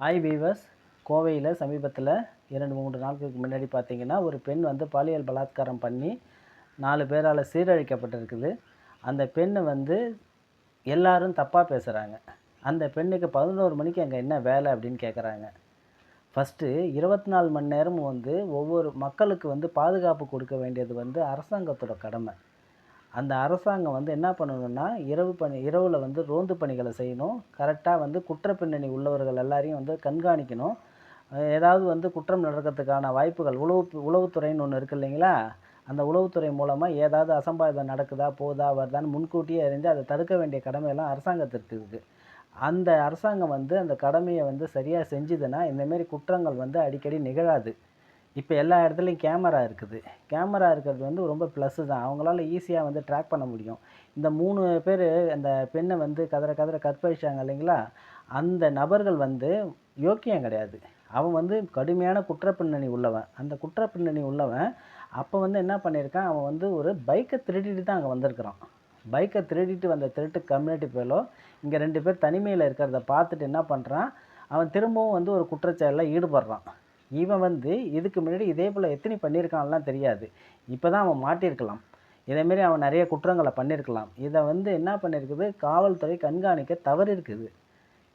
Hi viewers. கோவையில் சமீபத்தில் 2-3 நாட்களுக்கு முன்னாடி பார்த்தீங்கன்னா ஒரு பெண் வந்து பாலியல் பலாத்காரம் பண்ணி 4 பேரால் சீரழிக்கப்பட்டிருக்குது. அந்த பெண்ணை வந்து எல்லாரும் தப்பாக பேசுகிறாங்க. அந்த பெண்ணுக்கு 11 மணிக்கு அங்கே என்ன வேலை அப்படின்னு கேட்குறாங்க. ஃபஸ்ட்டு 24 மணி நேரமும் வந்து ஒவ்வொரு மக்களுக்கு வந்து பாதுகாப்பு கொடுக்க வேண்டியது வந்து அரசாங்கத்தோட கடமை. அந்த அரசாங்கம் வந்து என்ன பண்ணணும்னா, இரவில் வந்து ரோந்து பணிகளை செய்யணும். கரெக்டாக வந்து குற்ற பின்னணி உள்ளவர்கள் எல்லாரையும் வந்து கண்காணிக்கணும். ஏதாவது வந்து குற்றம் நடக்கிறதுக்கான வாய்ப்புகள் உளவுத்துறைன்னு ஒன்று இருக்குது இல்லைங்களா? அந்த உளவுத்துறை மூலமாக ஏதாவது அசம்பாவிதம் நடக்குதா, போகுதா, வருதான்னு முன்கூட்டியே அறிஞ்சு அதை தடுக்க வேண்டிய கடமையெல்லாம் அரசாங்கத்திற்கு இருக்குது. அந்த அரசாங்கம் வந்து அந்த கடமையை வந்து சரியாக செஞ்சுதுன்னா இந்தமாரி குற்றங்கள் வந்து அடிக்கடி நிகழாது. இப்போ எல்லா இடத்துலையும் கேமரா இருக்குது. கேமரா இருக்கிறது வந்து ரொம்ப ப்ளஸ்ஸு தான். அவங்களால ஈஸியாக வந்து ட்ராக் பண்ண முடியும். இந்த 3 பேர் அந்த பெண்ணை வந்து கதற கதற கற்பழிச்சாங்க இல்லைங்களா? அந்த நபர்கள் வந்து யோக்கியம் கிடையாது. அவன் வந்து கடுமையான குற்ற பின்னணி உள்ளவன். அந்த குற்ற பின்னணி உள்ளவன் அப்போ வந்து என்ன பண்ணியிருக்கான், அவன் வந்து ஒரு பைக்கை திருடிட்டு தான் அங்கே வந்திருக்கிறான். பைக்கை திருடிட்டு வந்த திருட்டு கம்யூனிட்டி ஃபெலோ இங்கே 2 பேர் தனிமையில் இருக்கிறத பார்த்துட்டு என்ன பண்ணுறான், அவன் திரும்பவும் வந்து ஒரு குற்றச்செயலில் ஈடுபடுறான். இவன் வந்து இதுக்கு முன்னாடி இதே போல் எத்தனை பண்ணியிருக்கான்லாம் தெரியாது. இப்போ தான் அவன் மாட்டியிருக்கலாம். இதேமாரி அவன் நிறைய குற்றங்களை பண்ணியிருக்கலாம். இதை வந்து என்ன பண்ணியிருக்குது, காவல்துறை கண்காணிக்க தவறிருக்குது.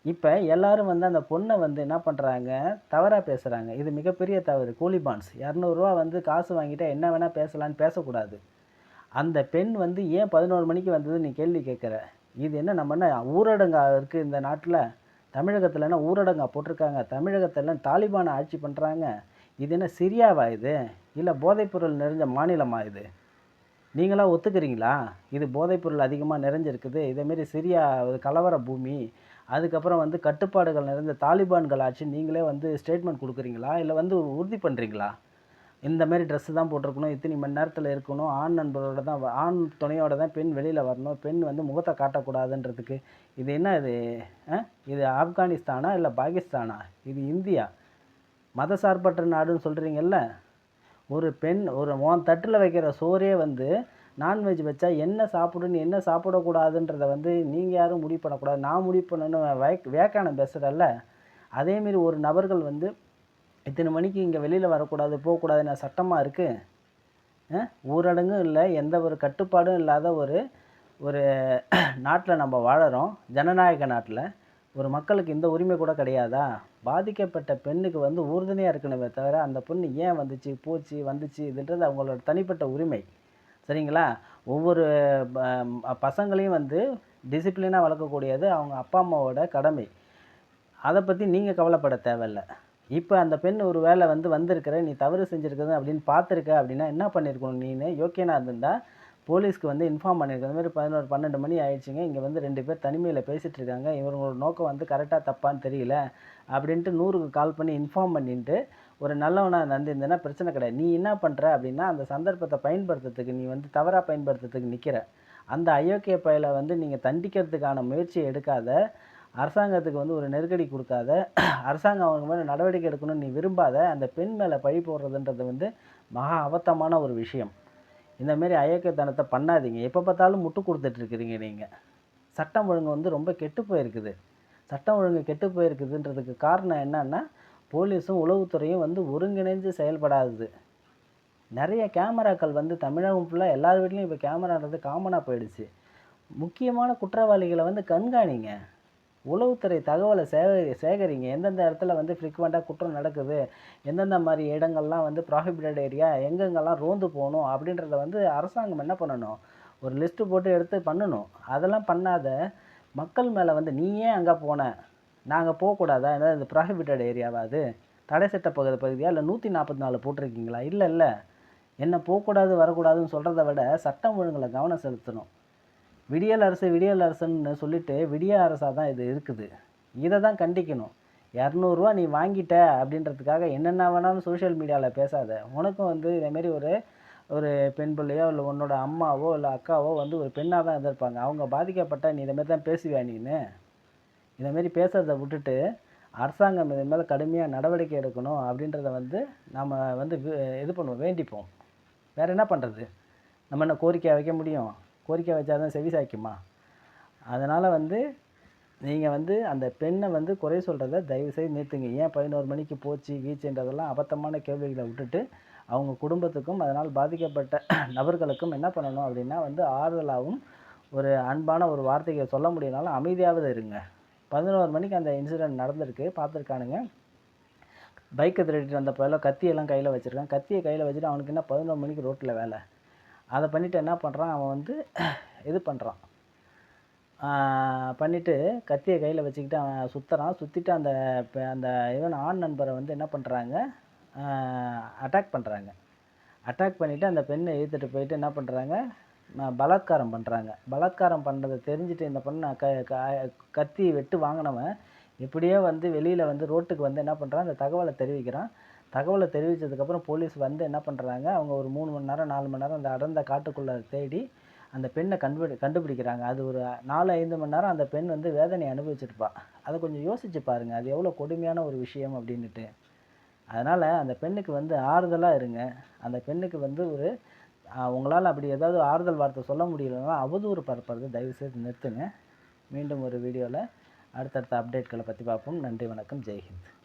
இப்போ எல்லாரும் வந்து அந்த பொண்ணை வந்து என்ன பண்ணுறாங்க, தவறாக பேசுகிறாங்க. இது மிகப்பெரிய தவறு. கூலி பான்ஸ் ரூ. 200 வந்து காசு வாங்கிட்டா என்ன வேணால் பேசலான்னு பேசக்கூடாது. அந்த பெண் வந்து ஏன் 11 மணிக்கு வந்ததுன்னு நீ கேள்வி கேட்குற. இது என்ன நம்ம என்ன ஊரடங்கா இருக்குது இந்த நாட்டில்? தமிழகத்தில் என்ன ஊரடங்கா போட்டிருக்காங்க? தமிழகத்தில் தாலிபானை ஆட்சி பண்ணுறாங்க. இது என்ன சிரியாவா இது? இல்லை போதைப்பொருள் நிறைஞ்ச மாநிலமா இது? நீங்களாம் ஒத்துக்கிறீங்களா? இது போதைப்பொருள் அதிகமாக நிறைஞ்சிருக்குது, இதேமாரி சிரியா ஒரு கலவர பூமி, அதுக்கப்புறம் வந்து கட்டுப்பாடுகள் நிறைந்த தாலிபான்கள் ஆட்சி, நீங்களே வந்து ஸ்டேட்மெண்ட் கொடுக்குறீங்களா? இல்லை வந்து உறுதி பண்ணுறீங்களா? இந்த மாதிரி ட்ரெஸ்ஸு தான் போட்டிருக்கணும், இத்தனை மணி நேரத்தில் இருக்கணும், ஆண் நண்பரோட தான் ஆண் துணையோட தான் பெண் வெளியில் வரணும், பெண் வந்து முகத்தை காட்டக்கூடாதுன்றதுக்கு இது என்ன இது? இது ஆப்கானிஸ்தானா இல்லை பாகிஸ்தானா? இது இந்தியா. மதசார்பற்ற நாடுன்னு சொல்கிறீங்கல்ல. ஒரு பெண் உன் தட்டில் வைக்கிற சோறே வந்து நான்வெஜ் வச்சா என்ன சாப்பிடுன்னு என்ன சாப்பிடக்கூடாதுன்றத வந்து நீங்கள் யாரும் முடிவு பண்ணக்கூடாது, நான் முடிவு பண்ணணுன்னு வியாக்கியானம் பேசுகிறல்ல. அதேமாரி ஒரு நபர்கள் வந்து இத்தனை மணிக்கு இங்கே வெளியில் வரக்கூடாது, போகக்கூடாதுன்னு சட்டமாக இருக்குது. ஊரடங்கும் இல்லை, எந்த ஒரு கட்டுப்பாடும் இல்லாத ஒரு ஒரு நாட்டில் நம்ம வாழறோம், ஜனநாயக நாட்டில். ஒரு மக்களுக்கு இந்த உரிமை கூட கிடையாதா? பாதிக்கப்பட்ட பெண்ணுக்கு வந்து உறுதுணையாக இருக்கணுமே தவிர அந்த பொண்ணு ஏன் வந்துச்சு, போச்சு, வந்துச்சு, இதுன்றது அவங்களோட தனிப்பட்ட உரிமை. சரிங்களா? ஒவ்வொரு பசங்களையும் வந்து டிசிப்ளினாக வளர்க்கக்கூடியது அவங்க அப்பா அம்மாவோட கடமை. அதை பற்றி நீங்கள் கவலைப்பட தேவையில்லை. இப்போ அந்த பெண் ஒரு வேளை வந்து வந்திருக்கிற, நீ தவறு செஞ்சுருக்குது அப்படின்னு பார்த்துருக்க அப்படின்னா என்ன பண்ணியிருக்கணும், நீனு யோக்கியனாக இருந்திருந்தால் போலீஸ்க்கு வந்து இன்ஃபார்ம் பண்ணியிருக்க. இந்த மாதிரி 11-12 மணி ஆயிடுச்சுங்க, இங்கே வந்து 2 பேர் தனிமையில் பேசிகிட்டு இருக்காங்க, இவங்களோட நோக்கம் வந்து கரெக்டாக தப்பான்னு தெரியல அப்படின்ட்டு 100க்கு கால் பண்ணி இன்ஃபார்ம் பண்ணிட்டு ஒரு நல்லவனாக நடந்திருந்தேன்னா பிரச்சனை கிடையாது. நீ என்ன பண்ணுற அப்படின்னா, அந்த சந்தர்ப்பத்தை பயன்படுத்துறதுக்கு நீ வந்து தவறாக பயன்படுத்துறதுக்கு நிற்கிற. அந்த அயோக்கிய பயலை வந்து நீங்கள் தண்டிக்கிறதுக்கான முயற்சியை எடுக்காத, அரசாங்கத்துக்கு வந்து ஒரு நெருக்கடி கொடுக்காத, அரசாங்கம் அவங்க மேலே நடவடிக்கை எடுக்கணும்னு நீ விரும்பாத, அந்த பெண் மேலே பழி போடுறதுன்றது வந்து மகா அபத்தமான ஒரு விஷயம். இந்தமாரி அயோக்கியத்தனத்தை பண்ணாதீங்க. எப்போ பார்த்தாலும் முட்டு கொடுத்துட்ருக்கிறீங்க நீங்கள். சட்டம் ஒழுங்கு வந்து ரொம்ப கெட்டு போயிருக்குது. சட்டம் ஒழுங்கு கெட்டு போயிருக்குதுன்றதுக்கு காரணம் என்னன்னா, போலீஸும் உளவுத்துறையும் வந்து ஒருங்கிணைந்து செயல்படாதது. நிறைய கேமராக்கள் வந்து தமிழகம் ஃபுல்லாக எல்லார் வீட்லேயும் இப்போ கேமரான்றது காமனாக போயிடுச்சு. முக்கியமான குற்றவாளிகளை வந்து கண்காணிங்க. உளவுத்துறை தகவலை சேகரிங்க. எந்தெந்த இடத்துல வந்து ஃப்ரீக்வெண்ட்டாக குற்றம் நடக்குது, எந்தெந்த மாதிரி இடங்கள்லாம் வந்து ப்ராஹிபிட்டட் ஏரியா, எங்கெங்கெல்லாம் ரோந்து போகணும் அப்படின்றத வந்து அரசாங்கம் என்ன பண்ணணும், ஒரு லிஸ்ட்டு போட்டு எடுத்து பண்ணணும். அதெல்லாம் பண்ணாத மக்கள் மேலே வந்து நீ ஏன் அங்கே போன, நாங்கள் போகக்கூடாதா, ஏதாவது இந்த ப்ராஹிபிட்டட் ஏரியாவா, அது தடை சட்ட பகுதியாக இல்லை 144 போட்டிருக்கீங்களா? இல்லை, என்ன போகக்கூடாது வரக்கூடாதுன்னு சொல்கிறத விட சட்டம் ஒழுங்கில் கவனம் செலுத்தணும். விடியல் அரசுன்னு சொல்லிட்டு விடிய அரசாக தான் இது இருக்குது. இதை தான் கண்டிக்கணும். 200 நீ வாங்கிட்ட அப்படின்றதுக்காக என்னென்ன வேணாலும் சோஷியல் மீடியாவில் பேசாத. உனக்கும் வந்து இதேமாரி ஒரு ஒரு பெண் பிள்ளையோ இல்லை உன்னோட அம்மாவோ இல்லை அக்காவோ வந்து ஒரு பெண்ணாக தான் இருந்திருப்பாங்க. அவங்க பாதிக்கப்பட்ட நீ இதேமாரி தான் பேசுவியா நீனு? இதேமாரி பேசுகிறத விட்டுட்டு அரசாங்கம் இது மேலே கடுமையாக நடவடிக்கை எடுக்கணும் அப்படின்றத வந்து நம்ம வந்து இது பண்ணுவோம், வேண்டிப்போம். வேறு என்ன பண்ணுறது? நம்ம என்ன கோரிக்கை வைக்க முடியும்? கோரிக்கை வச்சா தான் செவி சாய்க்குமா? அதனால் வந்து நீங்கள் வந்து அந்த பெண்ணை வந்து குறை சொல்கிறத தயவுசெய்து நிறுத்துங்க. ஏன் 11 மணிக்கு போச்சு கீச்சுன்றதெல்லாம் அபத்தமான கேள்விகளை விட்டுட்டு, அவங்க குடும்பத்துக்கும் அதனால் பாதிக்கப்பட்ட நபர்களுக்கும் என்ன பண்ணணும் அப்படின்னா வந்து ஆறுதலாகவும் ஒரு அன்பான ஒரு வார்த்தைகளை சொல்ல முடியலனாலும் அமைதியாவது இருங்க. 11 மணிக்கு அந்த இன்சிடென்ட் நடந்திருக்கு, பார்த்துருக்கானுங்க. பைக்கை திருடிட்டு வந்த பயல கத்தியெல்லாம் கையில் வச்சுருக்கான். கத்தியை கையில் வச்சுட்டு அவனுக்கு என்ன 11 மணிக்கு ரோட்டில் வேலை. அதை பண்ணிவிட்டு என்ன பண்ணுறான், அவன் வந்து இது பண்ணுறான், பண்ணிவிட்டு கத்தியை கையில் வச்சுக்கிட்டு அவன் சுற்றுறான். சுற்றிட்டு அந்த அந்த இவன் ஆண் நண்பரை வந்து என்ன பண்ணுறாங்க, அட்டாக் பண்ணுறாங்க. அட்டாக் பண்ணிவிட்டு அந்த பெண்ணை இழுத்துட்டு போயிட்டு என்ன பண்ணுறாங்க, பலாத்காரம் பண்ணுறாங்க. பலாத்காரம் பண்ணுறதை தெரிஞ்சுட்டு இந்த பொண்ணை கத்தி வெட்டு வாங்கினவன் இப்படியே வந்து வெளியில் வந்து ரோட்டுக்கு வந்து என்ன பண்ணுறான், அந்த தகவலை தெரிவிக்கிறான். தகவலை தெரிவித்ததுக்கப்புறம் போலீஸ் வந்து என்ன பண்ணுறாங்க, அவங்க ஒரு 3 மணி நேரம் 4 மணி நேரம் அந்த அடர்ந்த காட்டுக்குள்ளே தேடி அந்த பெண்ணை கண்டுபிடிக்கிறாங்க. அது ஒரு 4-5 மணி நேரம் அந்த பெண் வந்து வேதனை அனுபவிச்சிருப்பா. அதை கொஞ்சம் யோசிச்சு பாருங்கள், அது எவ்வளோ கொடுமையான ஒரு விஷயம் அப்படின்ட்டு. அதனால் அந்த பெண்ணுக்கு வந்து ஆறுதலாக இருங்க. அந்த பெண்ணுக்கு வந்து ஒரு உங்களால் அப்படி ஏதாவது ஆறுதல் வார்த்தை சொல்ல முடியலன்னா அவதூறு பரப்புறது தயவுசெய்து நிறுத்துங்க. மீண்டும் ஒரு வீடியோவில் அடுத்தடுத்த அப்டேட்களை பற்றி பார்ப்போம். நன்றி, வணக்கம், ஜெய்ஹிந்த்.